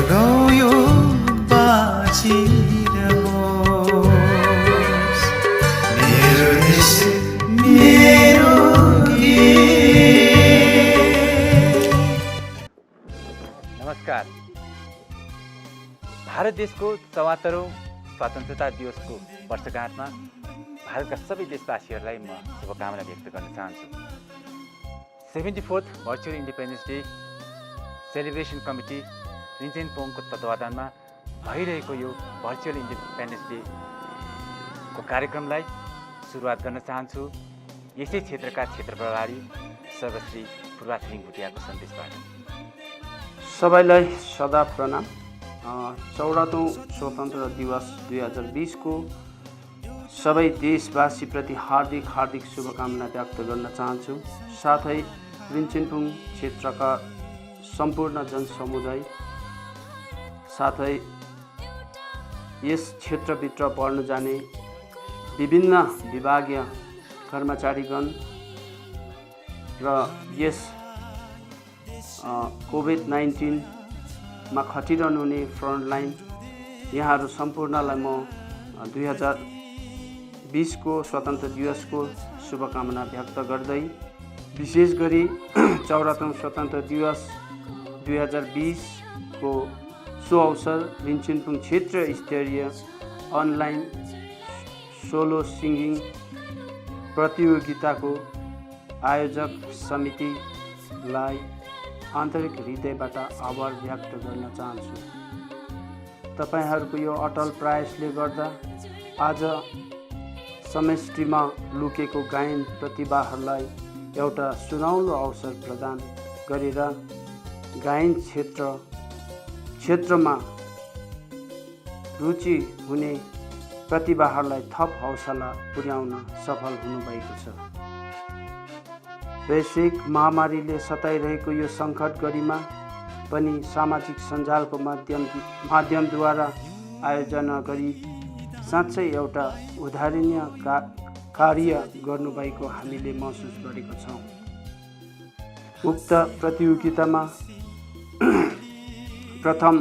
गाउँ यो बाँचिरहोस् मेरो देश मेरो गीत। नमस्कार। भारत देशको 74औं स्वतन्त्रता दिवसको वर्षगाँठमा भारतका सबै देशवासीहरूलाई म शुभकामना व्यक्त गर्न चाहन्छु। 74th virtual independence day celebration committee रिन्चेनपोङको तत्वावधानमा भइरहेको यो भर्चुअल इन्डिपेन्डेन्स डे को कार्यक्रमलाई सुरुवात गर्न चाहन्छु यसै क्षेत्रका क्षेत्र प्रभारी सर्वश्री फुर्वा छिरिङ भुटियाको सन्देशबाट। सबैलाई सदा प्रणाम। 74औं स्वतन्त्रता दिवस 2020 को सबै देशवासीप्रति हार्दिक शुभकामना व्यक्त गर्न चाहन्छु। साथै रिन्चेनपोङ क्षेत्रका सम्पूर्ण जनसमुदाय साथै यस क्षेत्रभित्र पढ्न जाने विभिन्न विभागीय कर्मचारीगण र यस कोभिड-19 मा खटिरहनु हुने फ्रन्टलाइन यहाँहरू सम्पूर्णलाई म 2020 को स्वतन्त्र दिवसको शुभकामना व्यक्त गर्दै विशेष गरी 74औं स्वतन्त्र दिवस 2020 को सो अवसर रिन्चेनपोङ क्षेत्र स्तरीय अनलाइन सोलो सिङ्गिङ प्रतियोगिताको आयोजक समितिलाई आन्तरिक हृदयबाट आभार व्यक्त गर्न चाहन्छु। तपाईहरूको यो अटल प्रयासले गर्दा आज समष्टिमा लुकेको गायन प्रतिभाहरूलाई एउटा सुनौलो अवसर प्रदान गरेर गायन क्षेत्रमा रुचि हुने प्रतिभाहरूलाई थप हौसला पुर्याउन सफल हुनुभएको छ। वैश्विक महामारीले सताइरहेको यो सङ्कट घडीमा पनि सामाजिक सञ्जालको माध्यमद्वारा आयोजना गरी साँच्चै एउटा उदाहरणीय कार्य गर्नुभएको हामीले महसुस गरेको छौँ। उक्त प्रतियोगितामा प्रथम,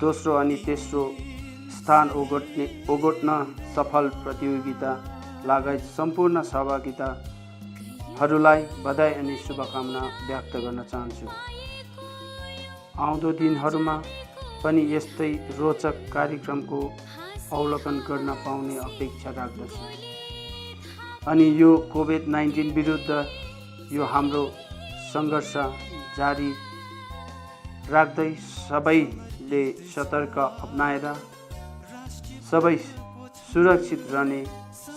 दोस्रो अनि तेस्रो स्थान ओगट्न सफल प्रतियोगिता लगायत सम्पूर्ण सहभागिताहरूलाई बधाई अनि शुभकामना व्यक्त गर्न चाहन्छु। आउँदो दिनहरूमा पनि यस्तै रोचक कार्यक्रमको अवलोकन गर्न पाउने अपेक्षा राख्दछु अनि यो कोभिड-19 विरुद्ध यो हाम्रो सङ्घर्ष जारी राख्दै सबैले सतर्क अपनाएर सबै सुरक्षित रहने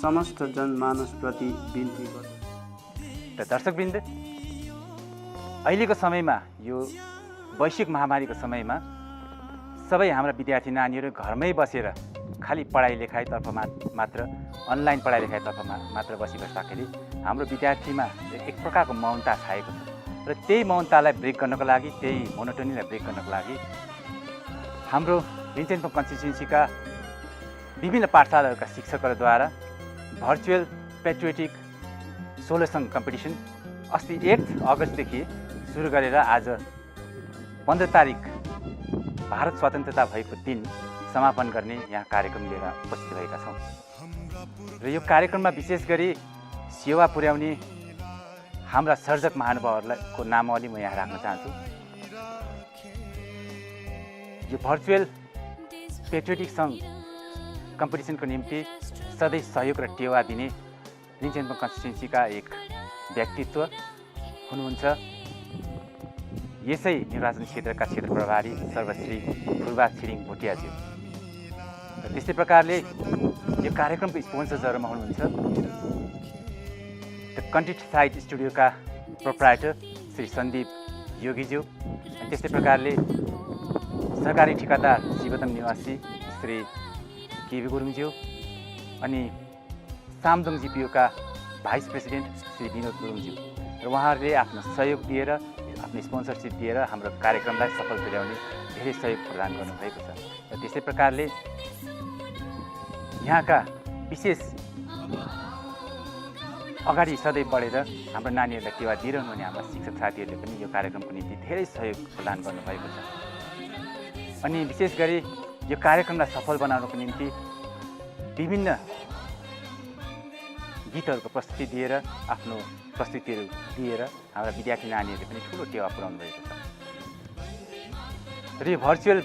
समस्त जनमानसप्रति बिन्ती गर्छु। र दर्शकवृन्द, अहिलेको समयमा यो वैश्विक महामारीको समयमा सबै हाम्रा विद्यार्थी नानीहरू घरमै बसेर खालि पढाइ लेखाइतर्फ मात्र अनलाइन पढाइ लेखाइतर्फ मात्र बसिबस्दाखेरि हाम्रो विद्यार्थीमा एक प्रकारको मौनता छाएको छ र त्यही मौनतालाई ब्रेक गर्नको लागि, त्यही मोनोटोनीलाई ब्रेक गर्नको लागि हाम्रो रिन्चेनपोङ कन्स्टिट्युन्सीका विभिन्न पाठशालाहरूका शिक्षकहरूद्वारा virtual patriotic solo song competition अस्ति 8 अगस्तदेखि सुरु गरेर आज 15 तारिक भारत स्वतन्त्रता भएको दिन समापन गर्ने यहाँ कार्यक्रम लिएर उपस्थित भएका छौँ। र यो कार्यक्रममा विशेष गरी सेवा पुर्याउने हाम्रा सर्जक महानुभावहरूको नामावली म यहाँ राख्न चाहन्छु। यो भर्चुअल पेट्रियोटिक सङ कम्पिटिसनको निम्ति सधैँ सहयोग र टेवा दिने रिन्चेनपोङ कन्स्टिट्युन्सीका एक व्यक्तित्व हुनुहुन्छ यसै निर्वाचन क्षेत्रका क्षेत्र प्रभारी सर्वश्री फुर्वा छिरिङ भुटियाज्यू। र त्यस्तै प्रकारले यो कार्यक्रमको स्पोन्सर्सहरूमा हुनुहुन्छ द कन्टेन्ट साइट स्टुडियोका प्रोप्राइटर श्री सन्दीप योगीज्यू। त्यस्तै प्रकारले सरकारी ठेकेदार शिवदम निवासी श्री केबी गुरुङज्यू अनि सामदोङ जिपिओका भाइस प्रेसिडेन्ट श्री विनोद गुरुङज्यू र उहाँहरूले आफ्नो सहयोग दिएर, आफ्नो स्पोन्सरसिप दिएर हाम्रो कार्यक्रमलाई सफल तुल्याउने धेरै सहयोग प्रदान गर्नुभएको छ। र त्यसै प्रकारले यहाँका विशेष अगाडि सधैँ बढेर हाम्रो नानीहरूलाई टेवा दिइरहनु हुने हाम्रा शिक्षक साथीहरूले पनि यो कार्यक्रमको निम्ति धेरै सहयोग प्रदान गर्नुभएको छ। अनि विशेष गरी यो कार्यक्रमलाई सफल बनाउनको निम्ति विभिन्न गीतहरूको प्रस्तुति दिएर आफ्नो प्रस्तुतिहरू दिएर हाम्रा विद्यार्थी नानीहरूले पनि ठुलो टेवा पुर्याउनु भएको छ। र यो भर्चुअल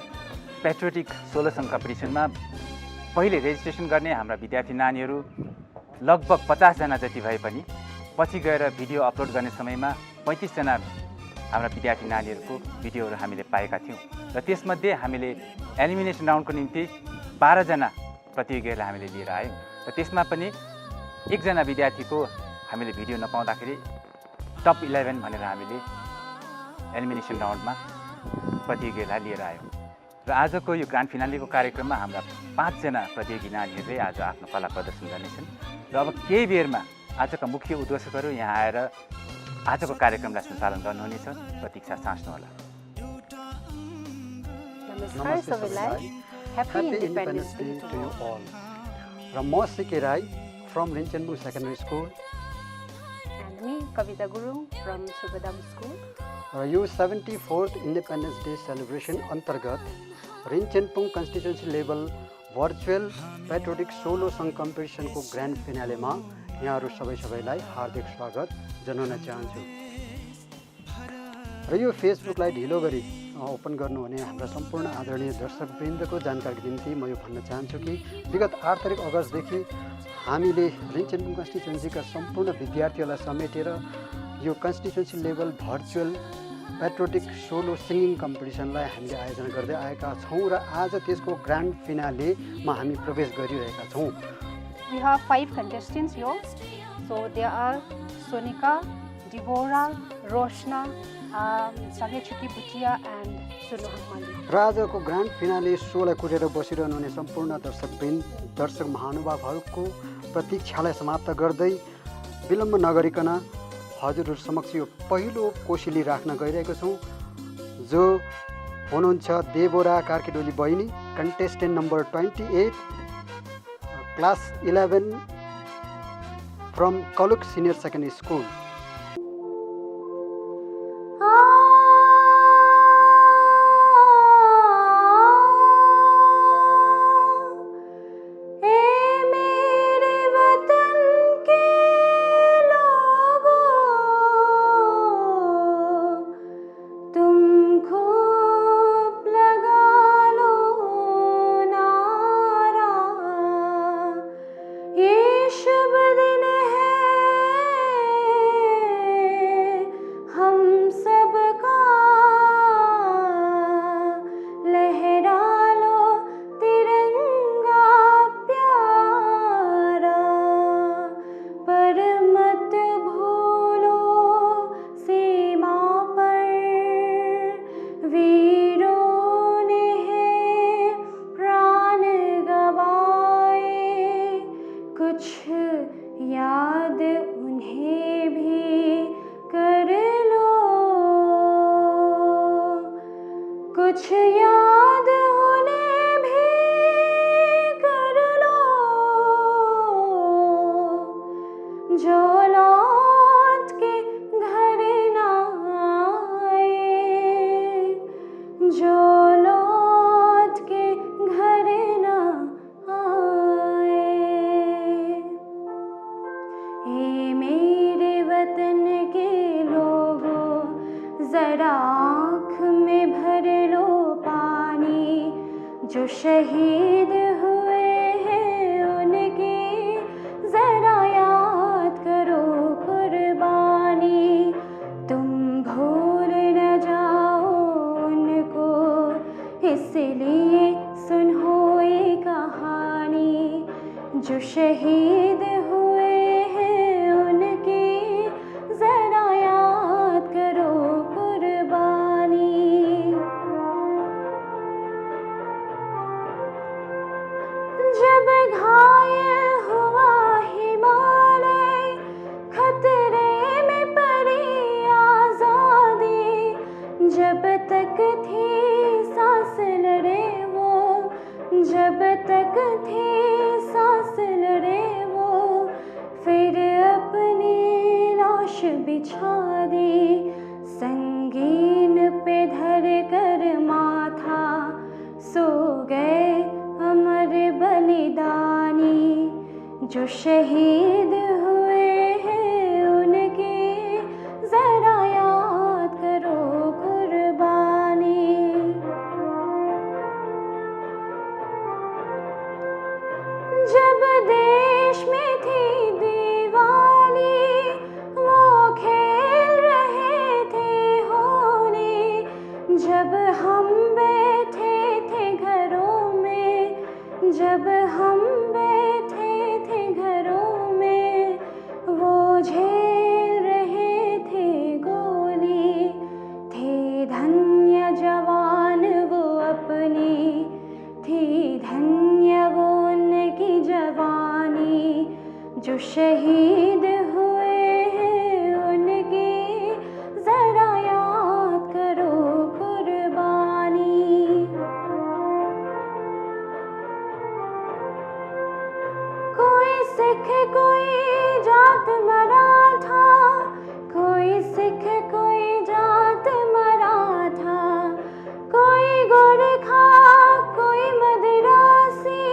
पेट्रियोटिक सोलो सङ कम्पिटिसनमा पहिले रेजिस्ट्रेसन गर्ने हाम्रा विद्यार्थी नानीहरू लगभग 50 जना जति भए पनि पछि गएर भिडियो अपलोड गर्ने समयमा 35 जना हाम्रा विद्यार्थी नानीहरूको भिडियोहरू हामीले पाएका थियौँ र त्यसमध्ये हामीले एलिमिनेसन राउन्डको निम्ति 12 जना प्रतियोगीहरूलाई हामीले लिएर आयौँ र त्यसमा पनि एकजना विद्यार्थीको हामीले भिडियो नपाउँदाखेरि टप 11 भनेर हामीले एलिमिनेसन राउन्डमा प्रतियोगीहरूलाई लिएर आयौँ र आजको यो ग्रान्ड फिनालेको कार्यक्रममा हाम्रा 5 जना प्रतियोगी नानीहरूले आज आफ्नो कला प्रदर्शन गर्नेछन् र अब केही बेरमा आजका मुख्य उद्घोषकहरू यहाँ आएर आजको कार्यक्रमलाई सञ्चालन गर्नुहुनेछ। प्रतीक्षा साँच्नुहोला। नमस्कार सबैलाई, happy independence day to you all. र म Sike Rai from Rinchenbung secondary school and me Kavita Guru from Subhadam School. र यो 74th इन्डिपेन्डेन्स डे सेलिब्रेसन अन्तर्गत Rinchenbung constituency level virtual patriotic solo song कम्पिटिसनको ग्रान्ड फिनालेमा यहाँहरू सबैलाई हार्दिक स्वागत जनाउन चाहन्छु। र यो फेसबुकलाई ढिलो गरी ओपन गर्नुहुने हाम्रा सम्पूर्ण आदरणीय दर्शकवृन्दको जानकारीको निम्ति म यो भन्न चाहन्छु कि विगत 8 तारिक अगस्तदेखि हामीले रिन्चेनबुङ कन्स्टिट्युन्सीका सम्पूर्ण विद्यार्थीहरूलाई समेटेर यो constituency level virtual patriotic solo singing कम्पिटिसनलाई हामीले आयोजना गर्दै आएका छौँ र आज त्यसको ग्रान्ड फिनालेमा हामी प्रवेश गरिरहेका छौँ। We have 5 contestants here. So there are Sonika, Deborah, Roshna, Sangechuki Bhutia and Sunu Hamali. र आजको ग्रान्ड फिनाले सोलाई कुरेर बसिरहनुहुने सम्पूर्ण दर्शक महानुभावहरूको प्रतीक्षालाई समाप्त गर्दै विलम्ब नगरिकन हजुरहरू समक्ष यो पहिलो कोसेली राख्न गइरहेको छौँ जो हुनुहुन्छ देबोरा कार्कीडोली बहिनी, contestant number 28, class 11 from Kaluk senior secondary school. जो शहीद हुए हैं उनकी जरा याद करो कुर्बानी, तुम भूल न जाओ उनको, इसलिए सुनो ये कहानी। जो शहीद हुए हैं उनकी जरा याद करो कुर्बानी। जब घायल हुआ हिमालय, खतरे में पड़ी आजादी, जब तक थी सांस लड़े वो, जब तक थी सांस लड़े वो, फिर अपनी लाश बिछा दी, संगीन पे धर कर माथा सो गए अमर बलिदानी, जो शहीद हुए हैं उनकी जरा याद करो कुर्बानी। जब देश में थी दीवानी, वो खेल रहे थे होली। जब हम बैठे थे घरों में, जब हम बैठे थे घरों में, वो झेल रहे थे गोली। थे धन्य जवान वो अपनी, थी धन्य वो उनकी जवानी, जो शहीद हुए हैं उनकी जरा याद करो कुर्बानी। कोई सिख कोई जात मराठा, कोई सिख कोई जात मराठा, कोई गोरखा कोई मदरासी,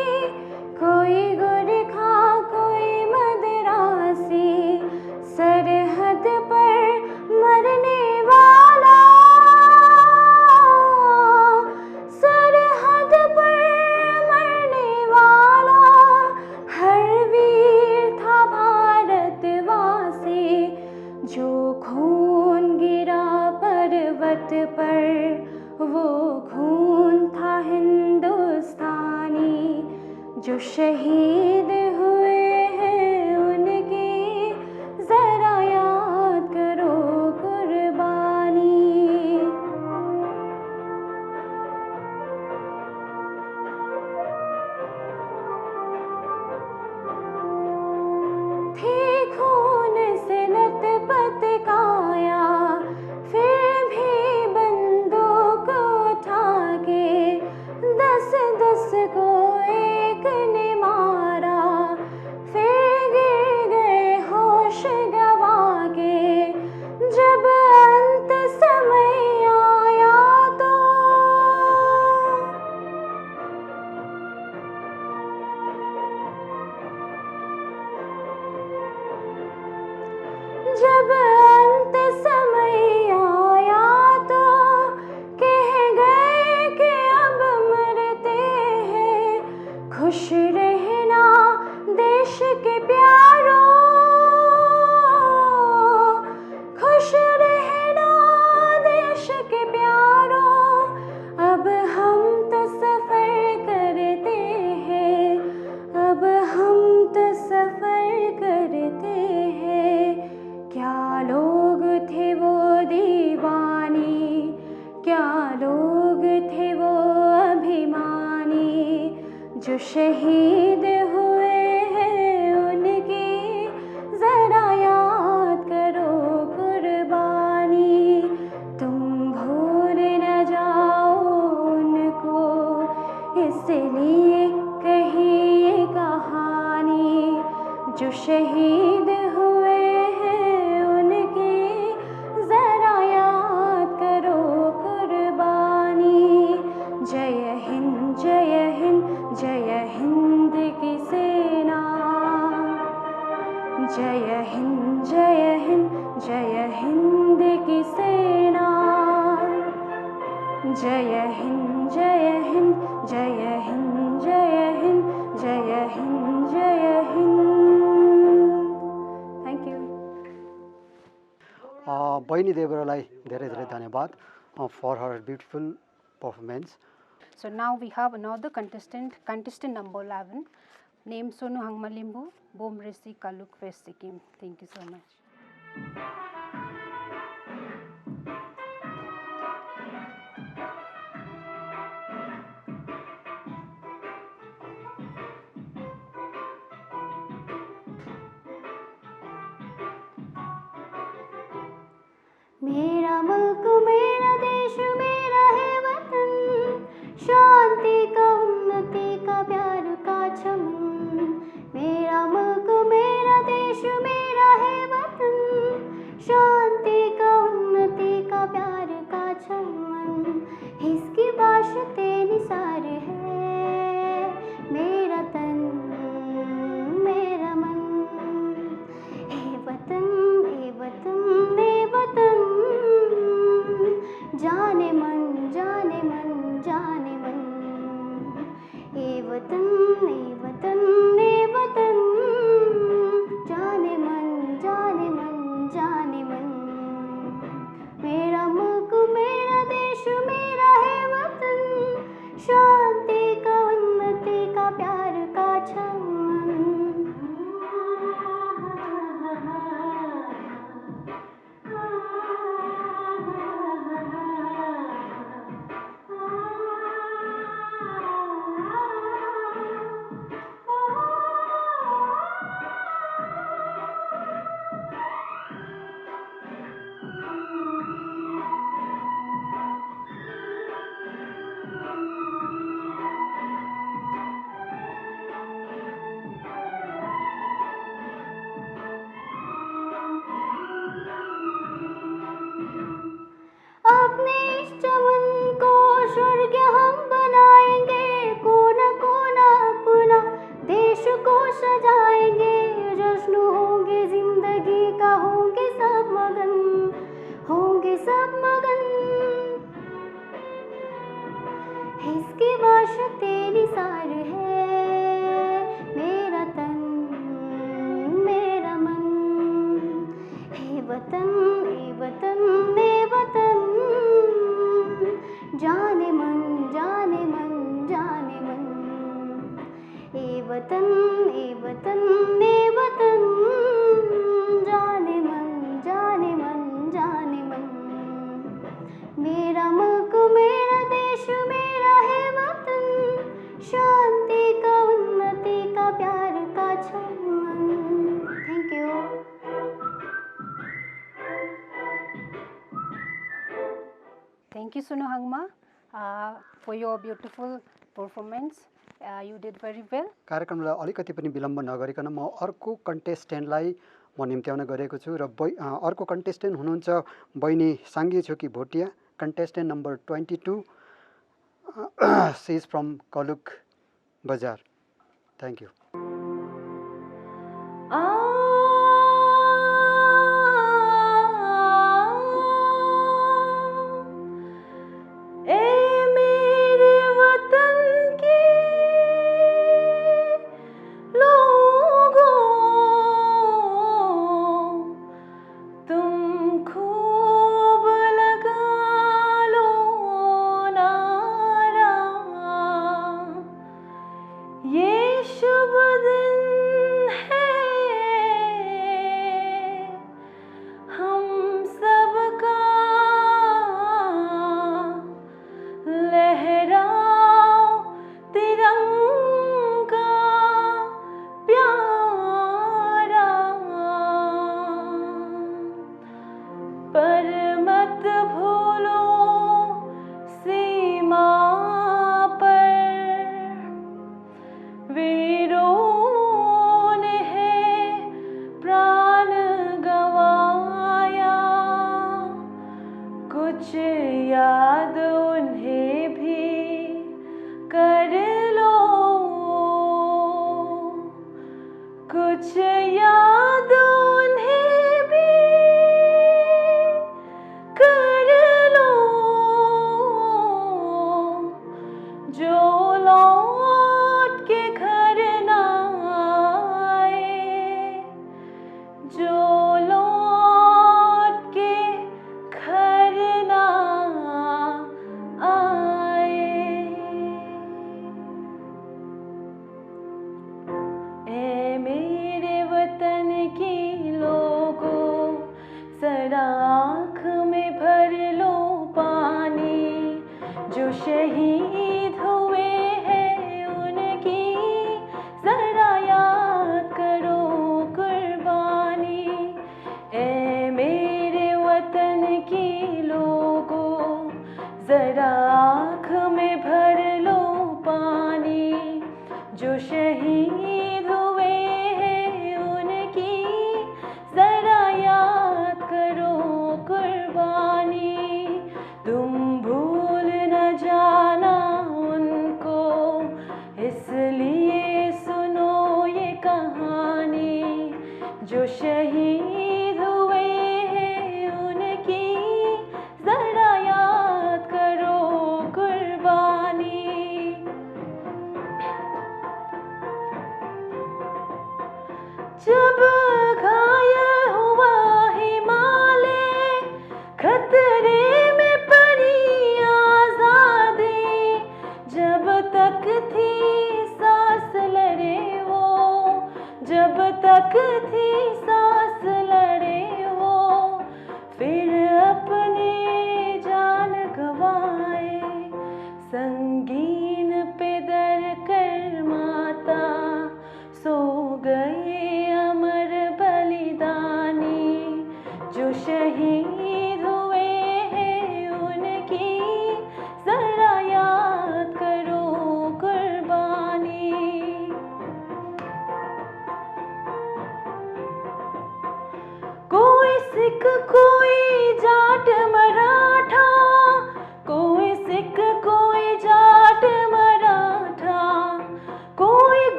कोई गोरखा कोई मदरासी। सरहद पर मरने वाला, सरहद पर मरने वाला, हर वीर था भारतवासी। जो खून गिरा पर्वत पर, वो खून था हिंदुस्तानी। जो शहीद हुए हैं उनकी जरा याद करो कुर्बानी। थी खून से लथपथ काया, फिर भी बंदूक उठा के 10-10 को एक ने मारा। फिर गिर गए होश गवा के, जब अंत समय आया तो जब अंत समय आया तो कह गए कि अब मरते हैं। खुश रहना देश के प्यारों, खुश रहना देश के प्यारों। अब हम तो सफर करते हैं, अब हम तो सफर करते हैं। क्या लोग थे वो दीवानी, क्या लोग थे वो अभिमानी। जो शहीद हुए हैं उनकी जरा याद करो कुर्बानी। तुम भूल न जाओ उनको, इसलिए कही ये कहानी। जो शहीद हुए हैं उनकी जरा याद करो कुर्बानी। जय हिंद जय हिंद जय हिंद की सेना, जय हिंद जय हिंद जय हिंद की सेना। जय हिंद जय हिंद जय हिंद जय हिंद जय हिंद जय हिंद। Thank you. बहिनी देवरालाई धेरै धेरै धन्यवाद for her beautiful performance. So now we have another contestant, contestant number 11, named Sonu Hangma Limbu, Bomresi, Kaluk, West Sikkim. Thank you so much. मेरा मुल्क मेरा देश मेरा है वतन, शांति का उन्नति का प्यार का चमन। मेरा मुल्क मेरा देश मेरा है वतन, शांति का उन्नति का प्यार का चमन। इसकी बाशते Nisar Thank you, Sunu Hangma, for your beautiful performance. You did very well. कार्यक्रमलाई अलिकति पनि विलम्ब नगरिकन म अर्को कन्टेस्टेन्टलाई म निम्त्याउन गएको छु र अर्को कन्टेस्टेन्ट हुनुहुन्छ बहिनी Sange Chhoki Bhutia, contestant number 22. She is from Kaluk Bazar. Thank you.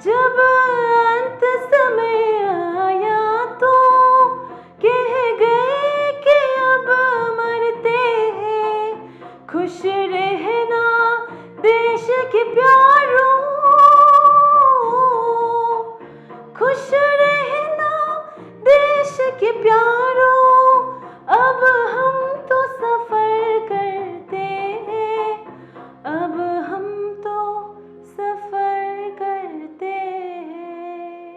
जब अंत समय आया तो कह गए कि अब मरते हैं। खुश रहना देश के प्यारों, खुश रहना देश के प्यारों, अब हम तो सफर करते हैं, अब हम तो सफर करते हैं।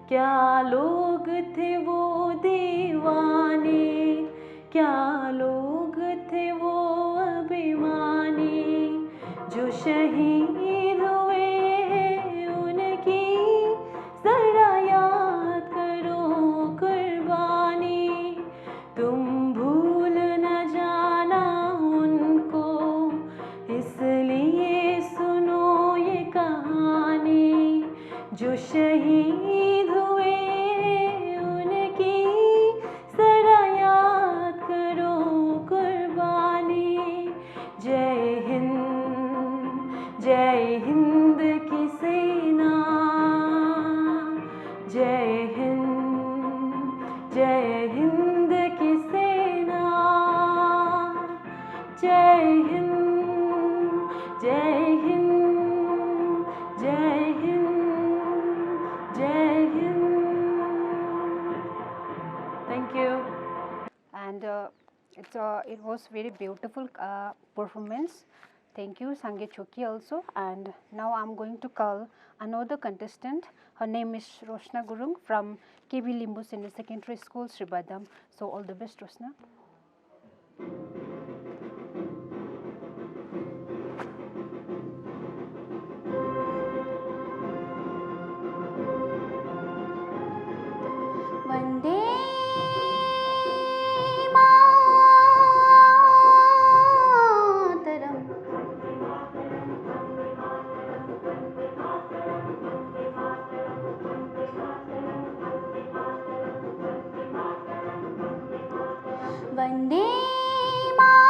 क्या लोग थे वो दीवाने, क्या लोग थे वो अभिमानी, जो शहीद हुए हैं उनकी जरा याद करो कुर्बानी। तुम भूल न जाना उनको, इसलिए सुनो ये कहानी। जो शहीद हुए हैं उनकी जरा याद करो कुर्बानी। जय हिंद की सेना, जय हिंद की सेना, जय हिंद, जय हिंद, जय हिंद, जय Hind. Thank you. And it was very beautiful performance. Thank you, Sangye Choki also. And now I'm going to call another contestant. Her name is Roshna Gurung from KB Limbu Senior Secondary School, Sribadam. So all the best, Roshna. Vande Mataram. Vande Mataram.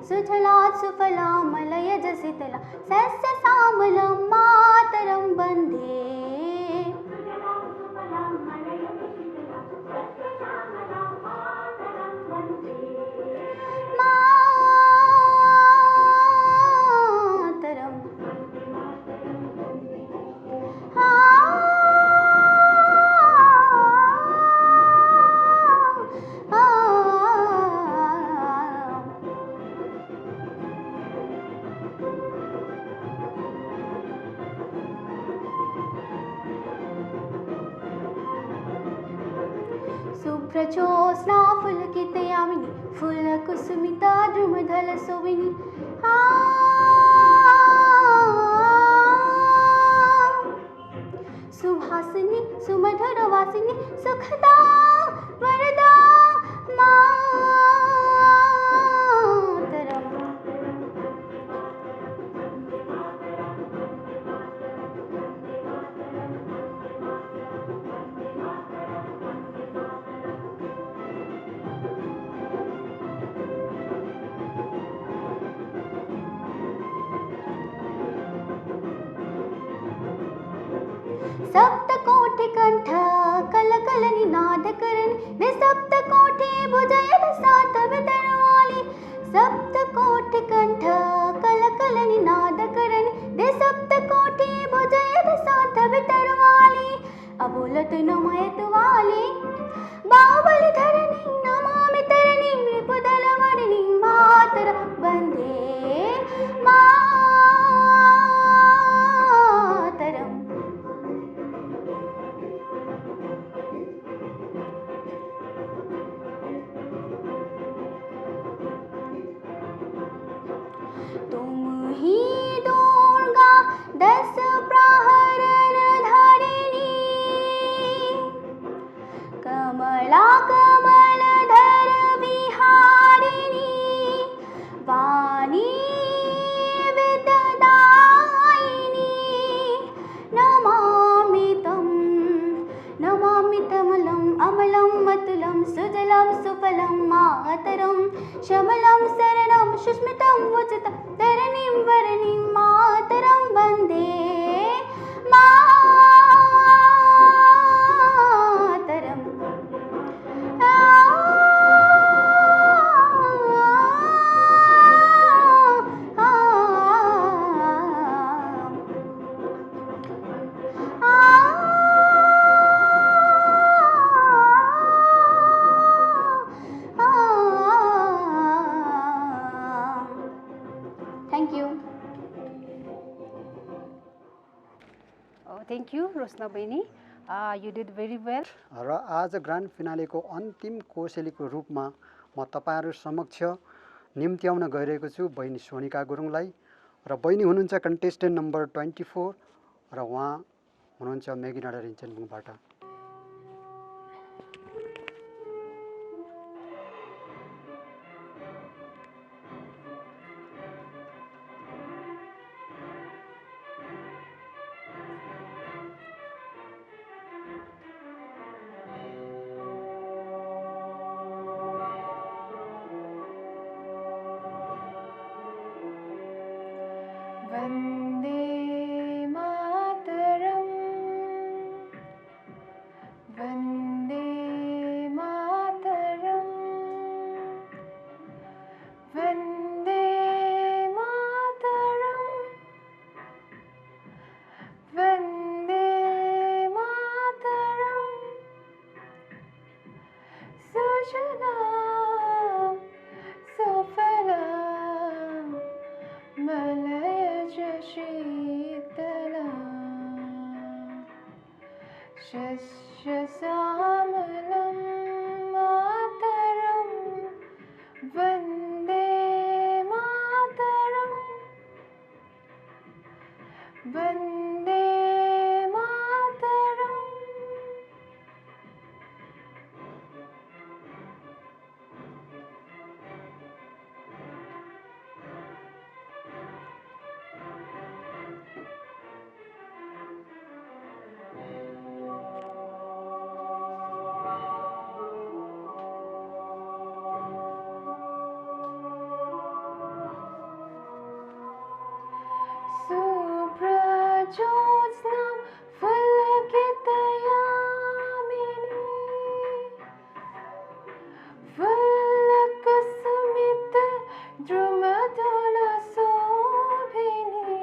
सुजला सुफला मलयज शीतला सस्य श्यामलं मातरं वन्दे। मातरम्। शुभ्रजोत्स्ना फुलकितयामिनी फुलकुसुमिता द्रुमदलशोभिनी। सुहासिनी सुमधुरवासिनी सुखदा वरदा मातरम्। सप्तकोटि कंठ कलकल निनाद करन निसप्तकोटि भुजयद सात वितरवाली। सप्तकोटि कंठ कलकल निनाद करन निसप्तकोटि भुजयद सात वितरवाली। अबोलत नमयत वाली बाहुबली धरणी नमामि तरणी नृपदल वर्णी मातर Vande Mataram. Thank you, Rosna Baini. You did very well. र आज ग्रान्ड फिनालेको अन्तिम कोसेलीको रूपमा म तपाईँहरू समक्ष निम्त्याउन गइरहेको छु बहिनी सोनिका गुरुङलाई। र बहिनी हुनुहुन्छ कन्टेस्टेन्ट नम्बर 24 र उहाँ हुनुहुन्छ मेगीडाँडा रिञ्चनबुङबाट। वन्दे मातरम् वन्दे मातरम् वन्दे मातरम् वन्दे मातरम् सुजलां सुफलां मलयज शीतलां शस्यश्यामलं मातरं वन्दे मातरं वन्दे मातरम् सुप्रज्योत्स्नां फुल्लकितयामिनी फुल्लकुसुमितद्रुमदलशोभिनी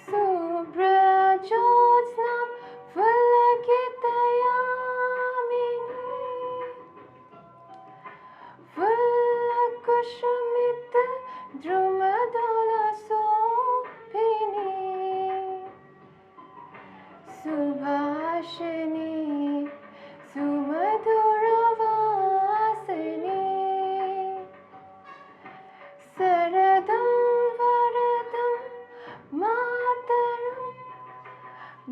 सुप्रज्योत्स्नां फुल्लकितयामिनी फुल्लकुसुमितद्रुमदलशोभिनी सुभाषिणी सुमधुरवासिनी शरदं वरदं मातरं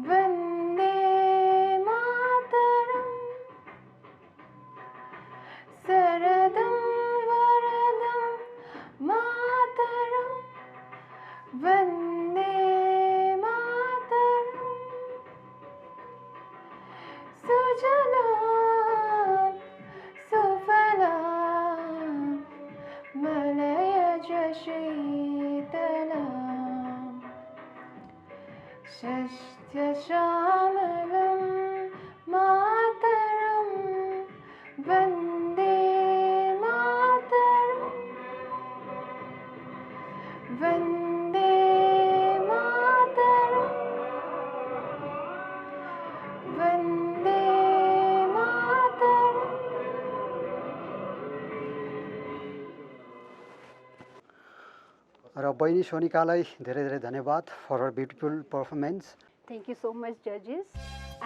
वन्दे मातरम् शरदं वरदं मातरं वन्दे मातरम् सुजलां सुफलां मलयज शीतलां शस्यश्यामलं मातरं वन्दे मातरम् वन्दे मातरम् वन्दे मातरम् र बहिनी सोनिकालाई धेरै धेरै धन्यवाद for her beautiful performance. Thank you so much, judges.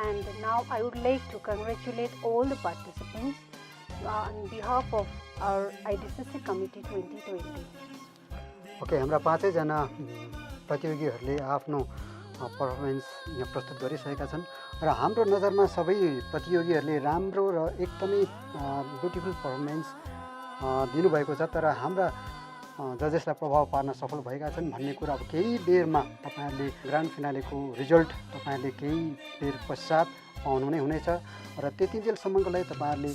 And now I would like to congratulate all the participants on behalf of our IDCC Committee 2020. Okay, हाम्रा पाँचैजना प्रतियोगीहरूले आफ्नो पर्फर्मेन्स यहाँ प्रस्तुत गरिसकेका छन् र हाम्रो नजरमा सबै प्रतियोगीहरूले राम्रो र एकदमै ब्युटिफुल पर्फर्मेन्स दिनुभएको छ। तर हाम्रा जजेसलाई प्रभाव पार्न सफल भएका छन् भन्ने कुरा अब केही बेरमा तपाईँहरूले ग्रान्ड फिनालेको रिजल्ट तपाईँहरूले केही बेर पश्चात पाउनु नै हुनेछ र त्यतिन्जेलसम्मको लागि तपाईँहरूले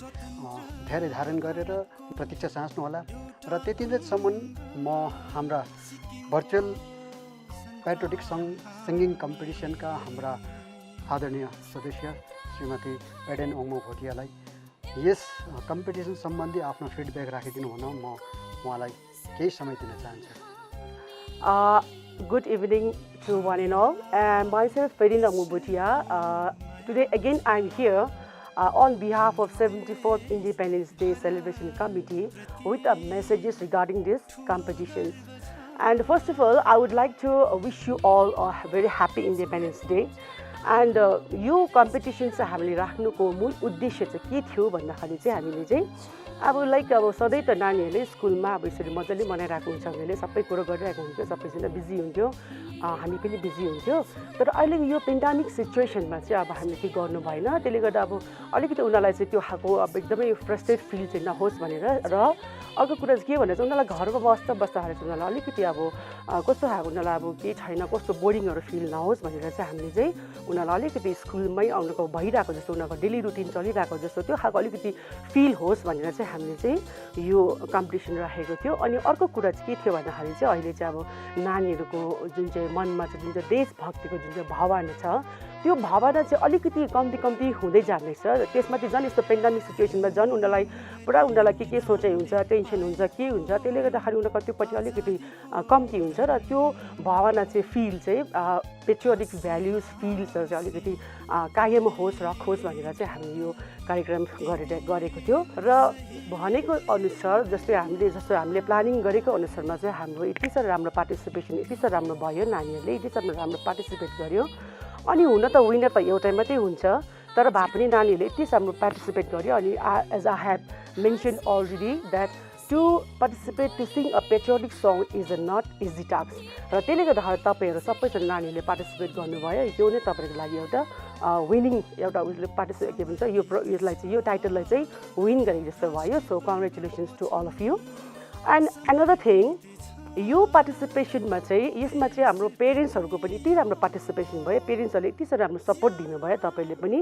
धेरै धारण गरेर प्रतीक्षा चाहनुहोला। र त्यतिन्जेलसम्म म हाम्रा भर्चुअल पेट्रोटिक सिङ्गिङ कम्पिटिसनका हाम्रा आदरणीय सदस्य श्रीमती एडेन ओङमो भोटियालाई यस कम्पिटिसन सम्बन्धी आफ्नो फिडब्याक राखिदिनु हुन म उहाँलाई केही समय दिन चाहन्छु। Good evening to one and all. And myself, Edin Oङmo Bhutia. Today again I'm here on behalf of 74th Independence Day Celebration Committee with messages regarding these competitions. And first of all, I would like to wish you all a very happy Independence Day. And यो competition चाहिँ हामीले राख्नुको मूल उद्देश्य चाहिँ के थियो भन्दाखेरि चाहिँ हामीले चाहिँ अब लाइक अब सधैँ त नानीहरूले स्कुलमा अब यसरी मजाले मनाइरहेको हुन्छ उनीहरूले सबै कुरो गरिरहेको हुन्थ्यो, सबैजना बिजी हुन्थ्यो, हामी पनि बिजी हुन्थ्यो। तर अहिले यो पेन्डेमिक सिचुएसनमा चाहिँ अब हामीले के गर्नु भएन, त्यसले गर्दा अब अलिकति उनीहरूलाई चाहिँ त्यो खालको अब एकदमै फ्रस्ट्रेट फिल चाहिँ नहोस् भनेर। र अर्को कुरा चाहिँ के भनेर चाहिँ उनीहरूलाई घरमा बस्दाखेरि चाहिँ उनीहरूलाई अलिकति अब कस्तो खालको उनीहरूलाई अब केही छैन, कस्तो बोरिङहरू फिल नहोस् भनेर चाहिँ हामीले चाहिँ उनीहरूलाई अलिकति स्कुलमै आउनुको भइरहेको जस्तो, उनीहरूको डेली रुटिन चलिरहेको जस्तो त्यो खालको अलिकति फिल होस् भनेर चाहिँ हामीले चाहिँ यो कम्पिटिसन राखेको थियो। अनि अर्को कुरा चाहिँ के थियो भन्दाखेरि चाहिँ अहिले चाहिँ अब नानीहरूको जुन चाहिँ मनमा चाहिँ जुन चाहिँ देशभक्तिको जुन चाहिँ भावना छ, त्यो भावना चाहिँ अलिकति कम्ती हुँदै जाँदैछ। त्यसमा चाहिँ झन् यस्तो पेन्डेमिक सिचुएसनमा झन् उनीहरूलाई पुरा उनीहरूलाई के सोचाइ हुन्छ, टेन्सन हुन्छ, के हुन्छ, त्यसले गर्दाखेरि उनीहरूको त्योपट्टि अलिकति कम्ती हुन्छ। र त्यो भावना चाहिँ फिल चाहिँ पेट्रियोटिक भ्याल्युज फिल्सहरू चाहिँ अलिकति कायम होस् रखोस् भनेर चाहिँ हामीले यो कार्यक्रम गरेको थियो। र भनेको अनुसार हामीले प्लानिङ गरेको अनुसारमा चाहिँ हाम्रो यति साह्रो राम्रो पार्टिसिपेसन, यति साह्रो राम्रो भयो, नानीहरूले यति साह्रो राम्रो पार्टिसिपेट गर्यो। अनि हुन त विनर त एउटै मात्रै हुन्छ, तर भए पनि नानीहरूले यति राम्रो पार्टिसिपेट गर्यो। अनि as I have mentioned already that to participate to sing a patriotic song is a not easy task. र त्यसले गर्दाखेरि तपाईँहरू सबैजना नानीहरूले पार्टिसिपेट गर्नुभयो, यो नै तपाईँहरूको लागि एउटा विनिङ एउटा उसले पार्टिसिपेट के भन्छ यसलाई चाहिँ यो टाइटललाई चाहिँ विन गरेको जस्तो भयो। So congratulations to all of you. And another thing, यो पार्टिसिपेसनमा चाहिँ यसमा चाहिँ हाम्रो पेरेन्ट्सहरूको पनि यति राम्रो पार्टिसिपेसन भयो, पेरेन्ट्सहरूले यति साह्रो राम्रो सपोर्ट दिनुभयो तपाईँले पनि।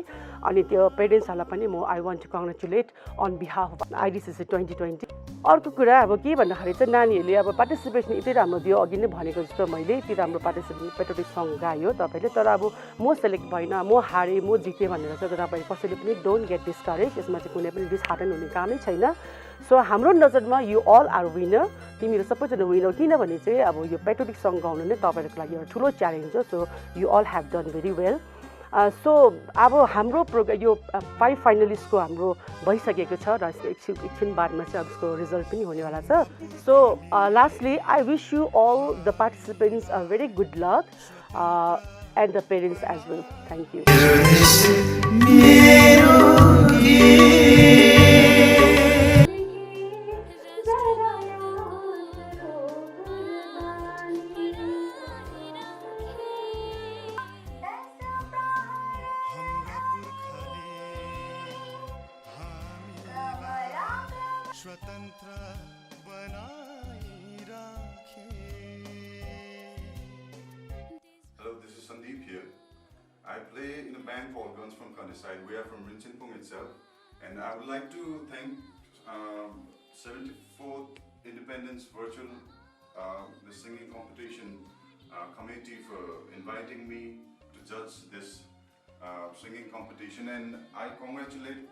अनि त्यो पेरेन्ट्सहरूलाई पनि म I want to congratulate on behalf of IDCC 2020। अर्को कुरा अब के भन्दाखेरि चाहिँ नानीहरूले अब पार्टिसिपेसन यति राम्रो दियो, अघि नै भनेको जस्तो मैले यति राम्रो पार्टिसिपेसन पेट्रियोटिक सङ गायो तपाईँले। तर अब म सेलेक्ट भएन, म हारेँ, म जितेँ भनेर चाहिँ तपाईँ कसैले पनि डोन्ट गेट डिस्करेज, यसमा चाहिँ कुनै पनि डिसहार्टन हुने कामै छैन। सो हाम्रो नजरमा यु अल आर विनर, तिमीहरू सबैजना विनर, किनभने चाहिँ अब यो पेट्रियोटिक सङ गाउनु नै तपाईँहरूको लागि एउटा ठुलो च्यालेन्ज हो। So you all have done very well. So अब हाम्रो यो 5 फाइनलिस्टको हाम्रो भइसकेको छ र एकछिन बादमा चाहिँ अब यसको रिजल्ट पनि हुनेवाला छ। So lastly I wish you all the participants a very good luck and the parents as well. Thank you. स्वतन्त्र बनाइराखे। Hello, this is Sandeep here. I play in a band called Guns from Countryside. We are from Rinchonpung itself, and I would like to thank 74th Independence Virtual the singing competition committee for inviting me to judge this singing competition, and I congratulate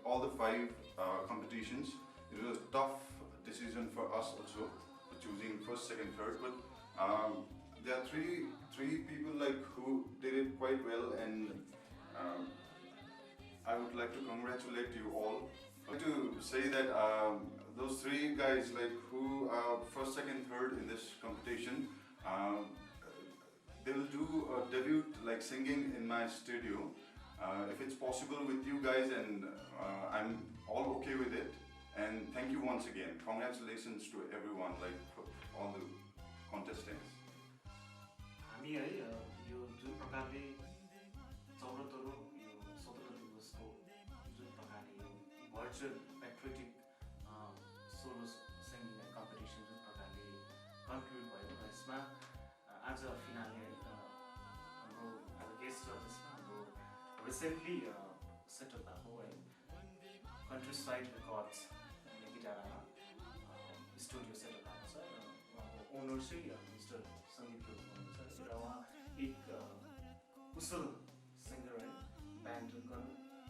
all the 5 competitions. It was a tough decision for us also, for choosing first, second, third, but there are three people who did it quite well, and I would like to congratulate you all. I want to say that those 3 guys who are first, second, third in this competition, they will do a debut singing in my studio. If it's possible with you guys, and I'm all okay with it. And thank you once again. Congratulations to everyone, all the contestants. हामी है यो जुन प्रकारले 74औं यो स्वतन्त्र दिवसको जुन प्रकारले यो virtual patriotic solo singing competition जुन प्रकारले कन्क्लुड भयो, यसमा आज फिनाले हाम्रो गेस्ट जजेसमा हाम्रो रिसेन्टली सेटअप भएको है कन्ट्रीसाइड रेकर्ड्स गिटारमा स्टुडियो सेटअप भएको छ, र उहाँको ओनर चाहिँ मिस्टर सन्दीप हुनुहुन्छ, र उहाँ एक कुशल सिङ्गर है, ब्यान्ड गन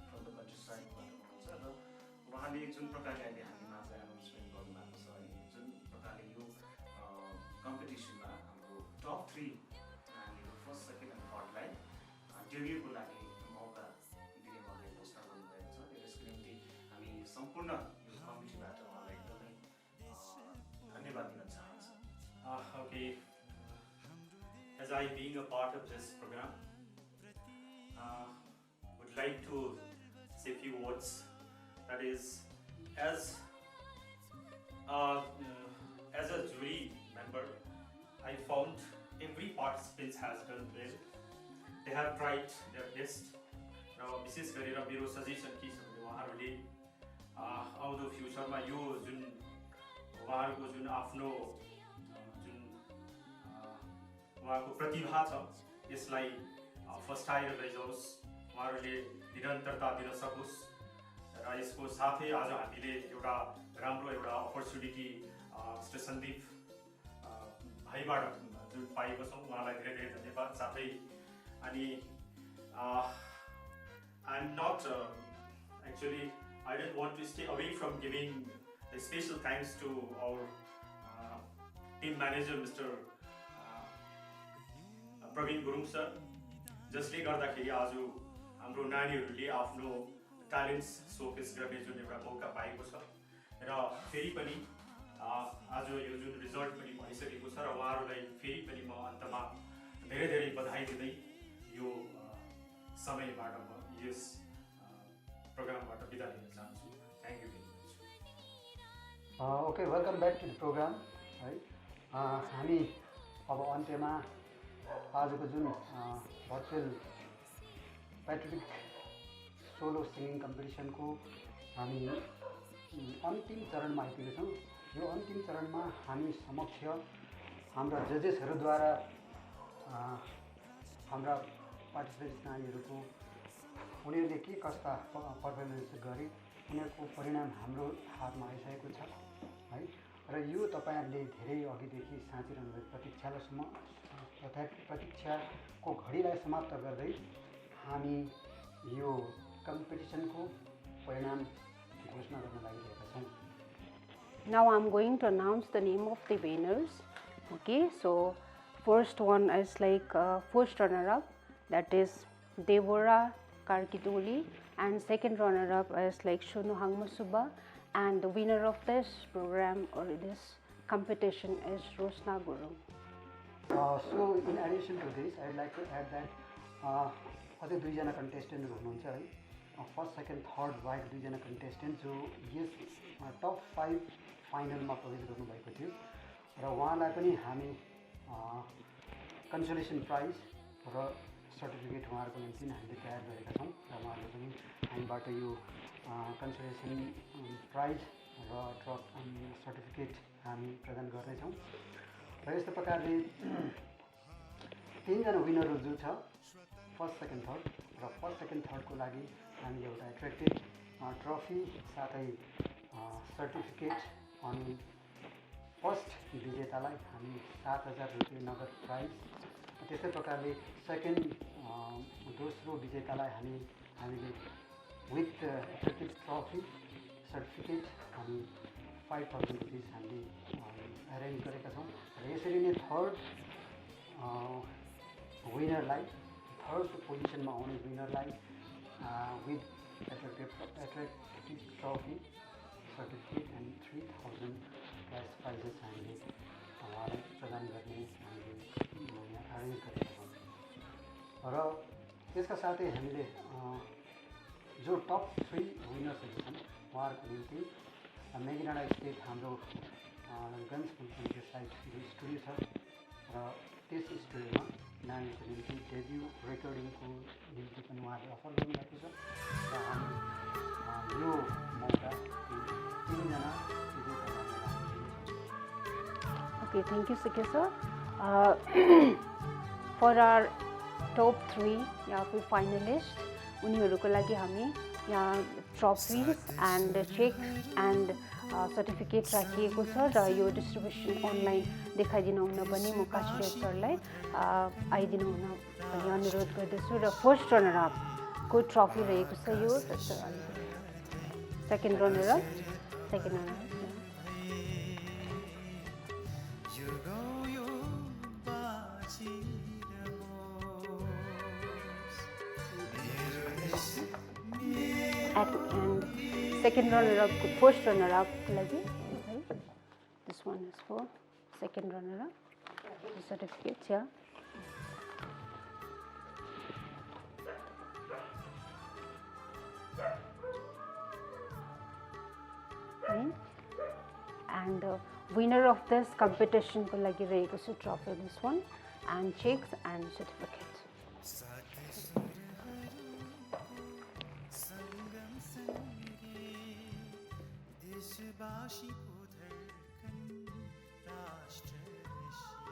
फ्रम द कन्ट्रीसाइडबाट हुनुहुन्छ। र उहाँले जुन प्रकारले अहिले हामी माझ एनाउन्समेन्ट गर्नुभएको छ है, जुन प्रकारले यो कम्पिटिसनमा हाम्रो टप 3 नानीहरू फर्स्ट, सेकेन्ड एन्ड थर्डलाई डेब्युको लागि मौका दिने उहाँले घोषणा गर्नुभएको छ। त्यसको निम्ति हामी सम्पूर्ण यो कमिटीबाट उहाँलाई एकदमै धन्यवाद दिन चाहन्छु। as I being a part of this program, would like to say a few words. That is, as a jury member, I found every participant has done well. They have tried their best. र विशेष गरेर मेरो suggestion के छ भने उहाँहरूले आउँदो फ्युचरमा यो जुन उहाँहरूको जुन आफ्नो जुन उहाँको प्रतिभा छ यसलाई फस्टाएर लैजाओस्, उहाँहरूले निरन्तरता दिन सकोस् र यसको साथै आज हामीले एउटा राम्रो एउटा अपर्च्युनिटी मिस्टर सन्दीप भाइबाट जुन पाएको छौँ उहाँलाई धेरै धेरै धन्यवाद। साथै अनि I'm not actually I didn't want to stay away from giving a special thanks to our team manager Mr. Praveen Gurung sir, जसले गर्दाखेरि आज हाम्रो नानीहरूले आफ्नो ट्यालेन्ट्स सोकेस गर्ने जुन एउटा मौका पाएको छ र फेरि पनि आज यो जुन रिजल्ट पनि भइसकेको छ र उहाँहरूलाई फेरि पनि म अन्तमा धेरै धेरै बधाई दिँदै यो समयबाट म यस प्रोग्रामबाट बिदा लिन चाहन्छु। Thank you very much. Okay, welcome back to the programme है। हामी अब अन्त्यमा आजको जुन भर्चुअल पेट्रियोटिक सोलो सिङ्गिङ कम्पिटिसनको हामी अन्तिम चरणमा आइपुगेका छौँ। यो अन्तिम चरणमा हामी समक्ष हाम्रा जजेसहरूद्वारा हाम्रा पार्टिसिपेन्ट्स नानीहरूको उनीहरूले के कस्ता पर्फर्मेन्स गरे उनीहरूको परिणाम हाम्रो हातमा आइसकेको छ है। र यो तपाईँहरूले धेरै अघिदेखि साँचिरहनु भएको प्रतीक्षाको घडीलाई समाप्त गर्दै हामी यो कम्पिटिसनको परिणाम घोषणा गर्न लागिरहेका छौँ। Now I'm going to announce the name of the winners. Okay, so first one is like first runner-up, that is Deborah Karkidoli, and second runner-up is like Shunu Hangmasuba, and the winner of this program or this competition is Rosna Gurung. So in addition to this, I'd like to add that अझै दुईजना कन्टेस्टेन्टहरू हुनुहुन्छ है। First second third wide दुईजना contestant जो यस top 5 फाइनलमा प्रवेश गर्नुभएको थियो र उहाँलाई पनि हामी कन्सोलेसन प्राइज र सर्टिफिकेट उहाँहरूको निम्ति हामीले तयार गरेका छौँ र उहाँहरूले पनि हामीबाट यो कन्सोलेसन प्राइज र सर्टिफिकेट हामी प्रदान गर्नेछौँ। र यस्तो प्रकारले 3 जना विनरहरू जो छ फर्स्ट सेकेन्ड थर्ड, र फर्स्ट सेकेन्ड थर्डको लागि हामीले एउटा एट्र्याक्टिभ ट्रफी साथै सर्टिफिकेट अनि फर्स्ट विजेतालाई हामी 7,000 रुपियाँ नगद प्राइज, त्यस्तै प्रकारले सेकेन्ड दोस्रो विजेतालाई हामीले विथ एट्र्याक्टिभ ट्रफी सर्टिफिकेट हामी 5,000 रुपिस हामीले एरेन्ज गरेका छौँ। र यसरी नै थर्ड विनरलाई, थर्ड पोजिसनमा आउने विनरलाई with attractive trophy certificate and 3,000 cash prizes हामीले उहाँलाई प्रदान गर्ने हामीले एरेन्ज गरेका छौँ। र त्यसका साथै हामीले जो टप 3 विनर्सहरू छन् उहाँहरूको निम्ति मेघिनाडा स्टेट हाम्रो गन्स कम्पनीको साइड स्टुडियो छ र त्यस स्टुडियोमा नानीको निम्ति डेब्यू रेकर्डिङको निम्ति पनि उहाँले अफर गर्नुभएको छ र हामी यो मौका 3 जना Okay, thank you, Sikya sir. For our top 3 या फिर finalist, उनीहरूको लागि हामी यहाँ ट्रफिज एन्ड चेक एन्ड सर्टिफिकेट राखिएको छ र यो डिस्ट्रिब्युसन अनलाइन देखाइदिनु हुन पनि म काशीराज सरलाई आइदिनु हुन पनि अनुरोध गर्दछु। र फर्स्ट रनरअपको ट्रफी रहेको छ यो, second runner-up and second runner-up, first runner-up lagi. This one is for second runner-up. certificates here. Right. And the winner of this competition ko lagi raheko chu trophy, this one, and checks and certificate.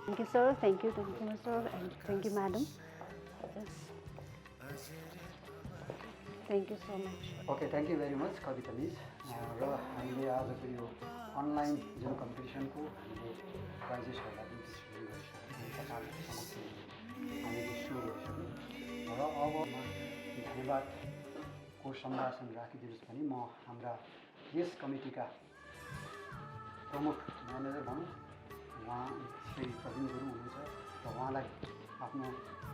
Thank you, sir. Thank you, sir, and thank you, madam. Thank you so much. Okay thank you very much Kavita miss र हामीले आजको यो online जुन कम्पिटिसनको हामीले प्राइजेसहरूलाई पनि distribute गरिसक्यौँ तपाईँहरूको समक्ष हामीले सो गरिसक्यौँ र अब धन्यवादको सम्भाषण राखिदिनुहोस् भने म हाम्रा यस कमिटीका प्रमुख म्यानेजर भनौँ उहाँ श्री प्रवीण गुरुङ हुनुहुन्छ र उहाँलाई आफ्नो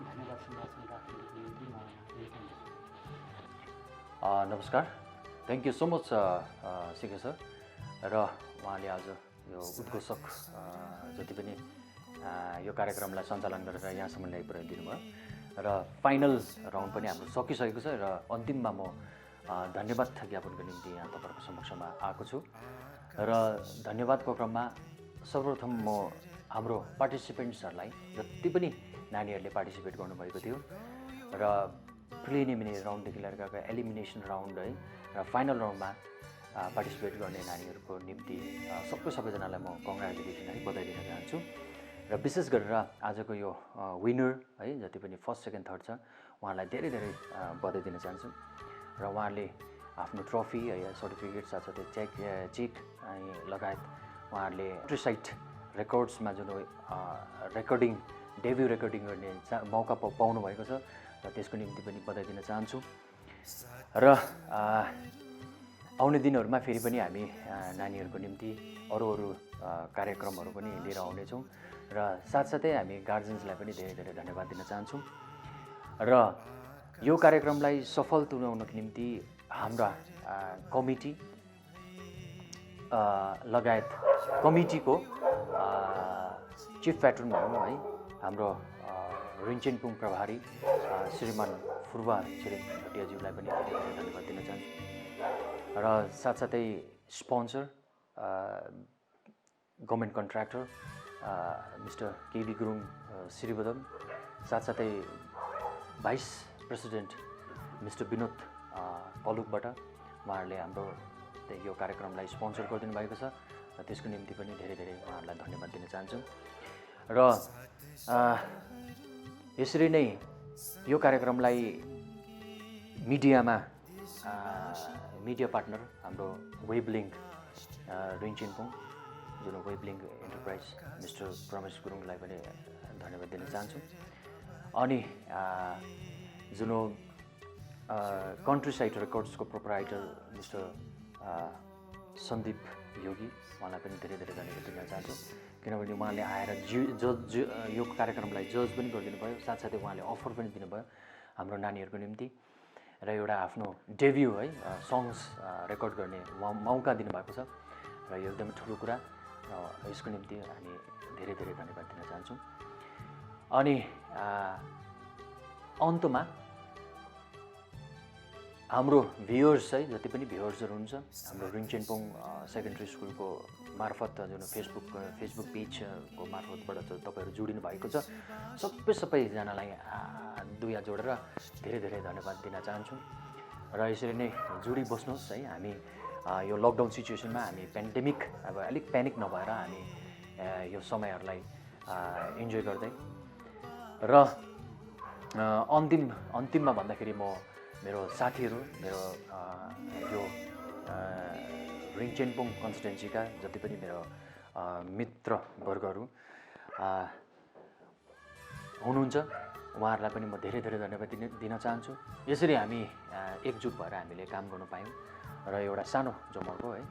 धन्यवाद सम्भाषण राखिदिनुको निम्ति म यहाँ नमस्कार, थ्याङ्क यू सो मच सिके सर र उहाँले आज यो उद्घोषक जति पनि यो कार्यक्रमलाई सञ्चालन गरेर यहाँसम्म ल्याइपुर्याइदिनु भयो र फाइनल राउन्ड पनि हाम्रो सकिसकेको छ र अन्तिममा म धन्यवाद ज्ञापनको निम्ति यहाँ तपाईँहरूको समक्षमा आएको छु र धन्यवादको क्रममा सर्वप्रथम म हाम्रो पार्टिसिपेन्ट्सहरूलाई जति पनि नानीहरूले पार्टिसिपेट गर्नुभएको थियो र प्रिलिमिनेरी राउन्डदेखि लिएर गएको एलिमिनेसन राउन्ड है र फाइनल राउन्डमा पार्टिसिपेट गर्ने नानीहरूको निम्ति सबैजनालाई म कङ्ग्रेचुलेसन है बधाई दिन चाहन्छु र विशेष गरेर आजको यो विनर है जति पनि फर्स्ट सेकेन्ड थर्ड छ उहाँलाई धेरै धेरै बधाई दिन चाहन्छु र उहाँहरूले आफ्नो ट्रफी है सर्टिफिकेट साथसाथै चेक लगायत उहाँहरूले ट्रिसाइट रेकर्ड्समा जुन रेकर्डिङ डेब्यू रेकर्डिङ गर्ने मौका पाउनु भएको छ र त्यसको निम्ति पनि बधाई दिन चाहन्छु र आउने दिनहरूमा फेरि पनि हामी नानीहरूको निम्ति अरू कार्यक्रमहरू पनि लिएर आउनेछौँ र साथसाथै हामी गार्जियन्सलाई पनि धेरै धेरै धन्यवाद दिन चाहन्छौँ र यो कार्यक्रमलाई सफल तुल्याउनको निम्ति हाम्रा कमिटी लगायत कमिटीको चिफ प्याट्रन भनौँ है हाम्रो रिन्चेनपुङ प्रभारी श्रीमान फुर्वा छिरिङ भुटियाज्यूलाई पनि धेरै धेरै धन्यवाद दिन चाहन्छु र साथसाथै sponsor government contractor mister KB Gurung श्रीवदम साथसाथै भाइस प्रेसिडेन्ट मिस्टर विनोद पलुकबाट उहाँहरूले हाम्रो यो कार्यक्रमलाई स्पोन्सर गरिदिनु भएको छ र त्यसको निम्ति पनि धेरै धेरै उहाँहरूलाई धन्यवाद दिन चाहन्छु र यसरी नै यो कार्यक्रमलाई मिडिया पार्टनर हाम्रो वेबलिङ्क रिन्चेनपुङ जुन वेबलिङ्क एन्टरप्राइज मिस्टर प्रमेश गुरुङलाई पनि धन्यवाद दिन चाहन्छु अनि जुन कन्ट्री साइट रेकर्ड्सको प्रोपराइटर मिस्टर सन्दीप योगी उहाँलाई पनि धेरै धेरै धन्यवाद दिन चाहन्छु किनभने उहाँले आएर यो कार्यक्रमलाई जज पनि गरिदिनु भयो साथसाथै उहाँले अफर पनि दिनुभयो हाम्रो नानीहरूको निम्ति र एउटा आफ्नो डेब्यू है सङ्ग्स रेकर्ड गर्ने मौका दिनुभएको छ र यो एकदमै ठुलो कुरा र यसको निम्ति हामी धेरै धेरै धन्यवाद दिन चाहन्छौँ अनि अन्तमा हाम्रो भ्युअर्स है जति पनि भ्युअर्सहरू हुन्छ हाम्रो रिन्चेनपुङ सेकेन्ड्री स्कुलको मार्फत जुन फेसबुक पेजको मार्फतबाट तपाईँहरू जोडिनु भएको छ सबैजनालाई दुई हात जोडेर धेरै धेरै धन्यवाद दिन चाहन्छु र यसरी नै जोडी बस्नुहोस् है हामी यो लकडाउन सिचुएसनमा हामी पेन्डेमिक अब अलिक प्यानिक नभएर हामी यो समयहरूलाई इन्जोय गर्दै र अन्तिममा भन्दाखेरि म मेरो साथीहरू मेरो यो रिन्चेनपुङ कन्स्टिट्युन्सीका जति पनि मेरो मित्रवर्गहरू हुनुहुन्छ उहाँहरूलाई पनि म धेरै धेरै धन्यवाद दिन चाहन्छु यसरी हामी एकजुट भएर हामीले काम गर्नु पायौँ र एउटा सानो जमर्को है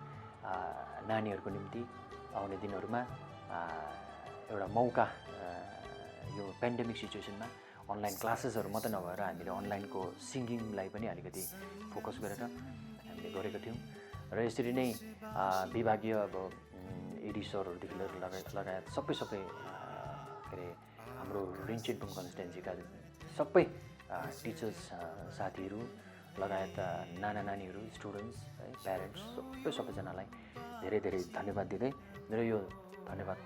नानीहरूको निम्ति आउने दिनहरूमा एउटा मौका यो पेन्डेमिक सिचुएसनमा अनलाइन क्लासेसहरू मात्रै नभएर हामीले अनलाइनको सिङ्गिङलाई पनि अलिकति फोकस गरेर हामीले गरेका थियौँ र यसरी नै विभागीय अब एडी सरहरूदेखि लगायत सबै अरे हाम्रो रिन्चेनपुङ कन्स्टिट्युन्सीका सबै टिचर्स साथीहरू लगायत नाना नानीहरू स्टुडेन्ट्स है प्यारेन्ट्स सबैजनालाई धेरै धेरै धन्यवाद दिँदै मेरो यो धन्यवाद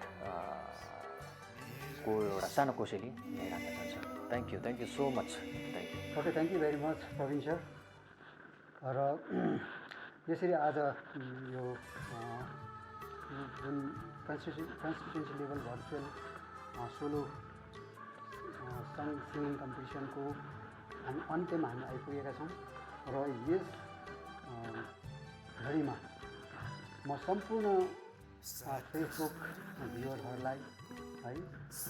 को एउटा सानो कोसेली यहीँ राख्न चाहन्छु। Thank you so much. Thank you. Okay, thank you very much Praveen sir. र यसरी आज यो जुन constituency level virtual solo song singing कम्पिटिसनको हामी अन्त्यमा हामी आइपुगेका छौँ र यस घडीमा म सम्पूर्ण फेसबुक भ्युअरहरूलाई है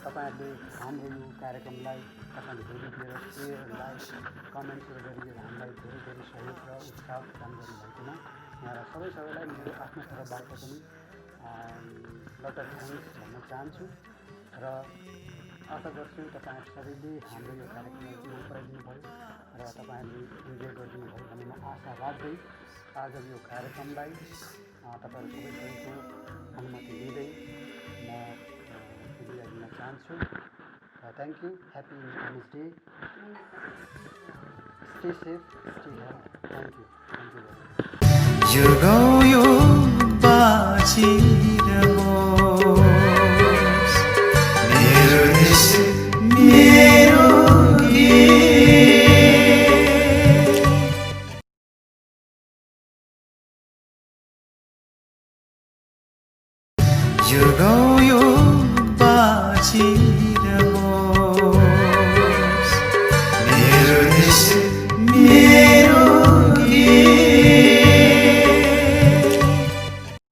तपाईँहरूले हाम्रो यो कार्यक्रमलाई तपाईँहरूले हेरिदिएर सेयर लाइक कमेन्ट्सहरू गरिदिएर हामीलाई धेरै धेरै सहयोग र उत्साह प्रदान गर्नुभएकोमा यहाँलाई सबैलाई मेरो आफ्नो तर्फबाट पनि लट अफ थ्याङ्क्स भन्न चाहन्छु र आशा गर्छु तपाईँहरू सबैले हाम्रो यो कार्यक्रमलाई मन पराइदिनु भयो र तपाईँहरूले इन्जोय गरिदिनु भयो भन्ने म आशा राख्दै आज यो कार्यक्रमलाई तपाईँहरू सबैको अनुमति लिँदै म बिदा दिन चाहन्छु। Thank you. Happy independence day. Stay safe, stay health. Thank you very much. यो गाउँ यो बाँचिरहोस्, मेरो देश मेरो गीत। यो गाउँ